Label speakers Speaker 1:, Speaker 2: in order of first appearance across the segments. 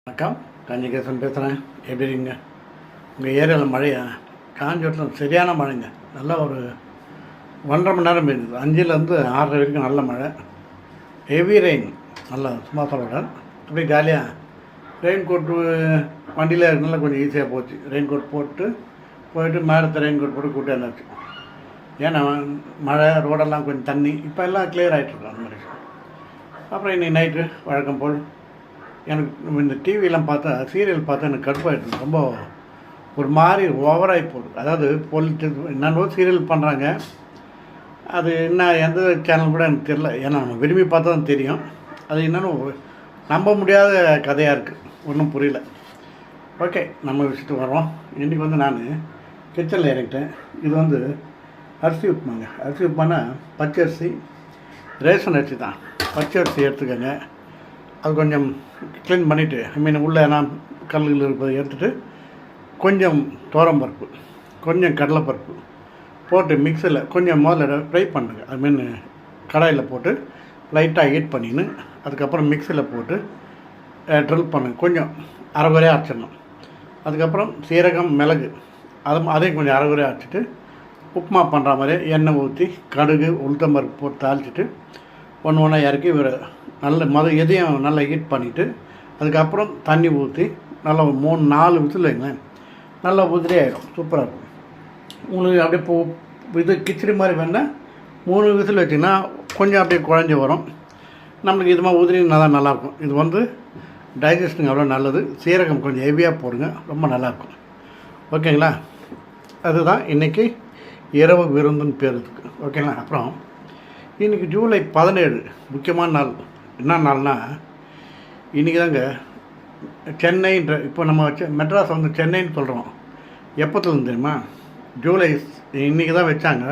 Speaker 1: வணக்கம், கஞ்சிகேசன் பேசுகிறேன். எப்படி இருக்கீங்க? உங்கள் ஏரியாவில் மழையா? காஞ்சிபுரத்தில் சரியான மழைங்க. நல்லா ஒரு 1.5 மணி நேரம் பெய்யுது. 5லேருந்து 6 வரைக்கும் நல்ல மழை. Heavy rain. நல்லா சும்மா சொல்கிறேன். அப்படியே ஜாலியாக ரெயின் கோட்டு வண்டியில் இருக்கனால கொஞ்சம் ஈஸியாக போச்சு. ரெயின் கோட் போயிட்டு மேடத்தை ரெயின் கோட் போட்டு கூட்டி வந்தாச்சு. ஏன்னா மழை ரோடெல்லாம் கொஞ்சம் தண்ணி இப்போ எல்லாம் கிளியர் ஆகிட்ருக்கோம். அந்த மாதிரி அப்புறம் இன்றைக்கி நைட்டு வழக்கம் போல் எனக்கு இந்த டிவியெலாம் பார்த்தா சீரியல் பார்த்தா எனக்கு கடுப்பாகிடுது. ரொம்ப ஒரு மாதிரி ஓவராகி போகுது. அதாவது பொலிட்டிக்ஸ் என்னென்னோ சீரியல் பண்ணுறாங்க. அது என்ன எந்த சேனல் கூட எனக்கு தெரில. ஏன்னா நம்ம விரும்பி பார்த்தா தான் தெரியும். அது என்னென்னு நம்ப முடியாத கதையாக இருக்குது. ஒன்றும் புரியல. ஓகே, நம்ம விஷயத்துக்கு வரோம். இன்றைக்கி நான் கிச்சனில் இறங்கிட்டேன். இது அரிசி உப்புமாங்க. அரிசி உப்புமானா பச்சரிசி, ரேஷன் அரிசி தான். பச்சரிசி எடுத்துக்கோங்க. அது கொஞ்சம் க்ளீன் பண்ணிவிட்டு உள்ளே நான் கல்லுகள் இருப்பதை எடுத்துகிட்டு கொஞ்சம் துவரம்பருப்பு, கொஞ்சம் கடலைப்பருப்பு போட்டு மிக்சியில் கொஞ்சம் முதல்ல ஃப்ரை பண்ணுங்க. கடாயில் போட்டு லைட்டாக ஹீட் பண்ணின்னு அதுக்கப்புறம் மிக்சியில் போட்டு ட்ரில் பண்ணுங்க. கொஞ்சம் அரைகுறையாக அரைச்சிடணும். அதுக்கப்புறம் சீரகம், மிளகு அதையும் கொஞ்சம் அரைகுறையாக அரைச்சிட்டு உப்புமா பண்ணுற மாதிரி எண்ணெய் ஊற்றி கடுகு, உளுத்தம்பருப்பு போட்டு தாளிச்சிட்டு ஒன்றா இறக்கி எதையும் நல்லா ஹீட் பண்ணிவிட்டு அதுக்கப்புறம் தண்ணி ஊற்றி நல்லா 3-4 விசில் வைங்களேன். நல்லா உதிரி ஆகிடும். சூப்பராக இருக்கும். உங்களுக்கு அப்படியே கிச்சடி மாதிரி வேணால் 3 விசில் வச்சிங்கன்னா கொஞ்சம் அப்படியே குழஞ்சி வரும். நம்மளுக்கு இது மாதிரி உதிரினா தான் நல்லாயிருக்கும். இது டைஜஷனுக்கு அவ்வளோ நல்லது. சீரகம் கொஞ்சம் ஹெவியாக போடுங்க, ரொம்ப நல்லாயிருக்கும். ஓகேங்களா? அதுதான் இன்றைக்கி இரவு விருந்துன்னு பேர் இருக்குது. ஓகேங்களா? அப்புறம் இன்றைக்கி ஜூலை 17 முக்கியமான நாள். என்ன நாள்னா இன்றைக்கி தாங்க சென்னைன்ற இப்போ நம்ம மெட்ராஸ் சென்னைன்னு சொல்கிறோம். எப்போத்துலேருந்து தெரியுமா? ஜூலை இன்றைக்கி தான் வச்சாங்க.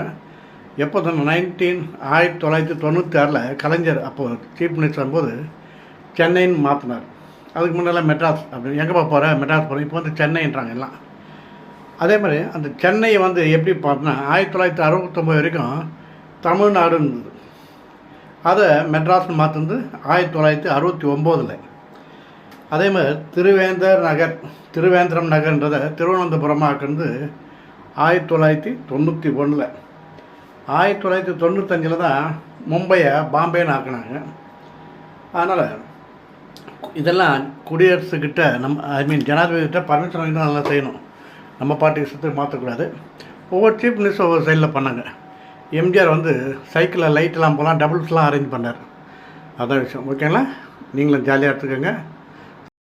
Speaker 1: எப்போ 1996 கலைஞர் அப்போது சீஃப் மினிஸ்டர் வரும்போது சென்னைன்னு மாற்றினார். அதுக்கு முன்னெல்லாம் மெட்ராஸ் அப்படின்னு எங்கே போகிற மெட்ராஸ் போகிறேன். இப்போ சென்னைன்றாங்க எல்லாம். அதே மாதிரி அந்த சென்னையை எப்படி பார்த்தோன்னா 1969 வரைக்கும் தமிழ்நாடு இருந்தது. அதை மெட்ராஸ்னு மாற்றினது 1969. அதே மாதிரி திருவேந்திரம் நகர்ன்றதை திருவனந்தபுரமாக ஆக்குறது 1991. 1995 தான் மும்பையை பாம்பேன்னு ஆக்கினாங்க. அதனால் இதெல்லாம் குடியரசுக்கிட்ட ஜனாதிபதிக்கிட்ட பர்மிஷன் வாங்கி தான் நல்லா செய்யணும். நம்ம பாட்டு இஷ்டத்துக்கு மாற்றக்கூடாது. ஒவ்வொரு சீஃப் மினிஸ்டர் ஒவ்வொரு சைடில் பண்ணாங்க. எம்ஜிஆர் சைக்கிளில் லைட்டெல்லாம் போகலாம், டபுள்ஸ்லாம் அரேஞ்ச் பண்ணார். அதான் விஷயம். ஓகேங்களா? நீங்களும் ஜாலியாக எடுத்துக்கோங்க.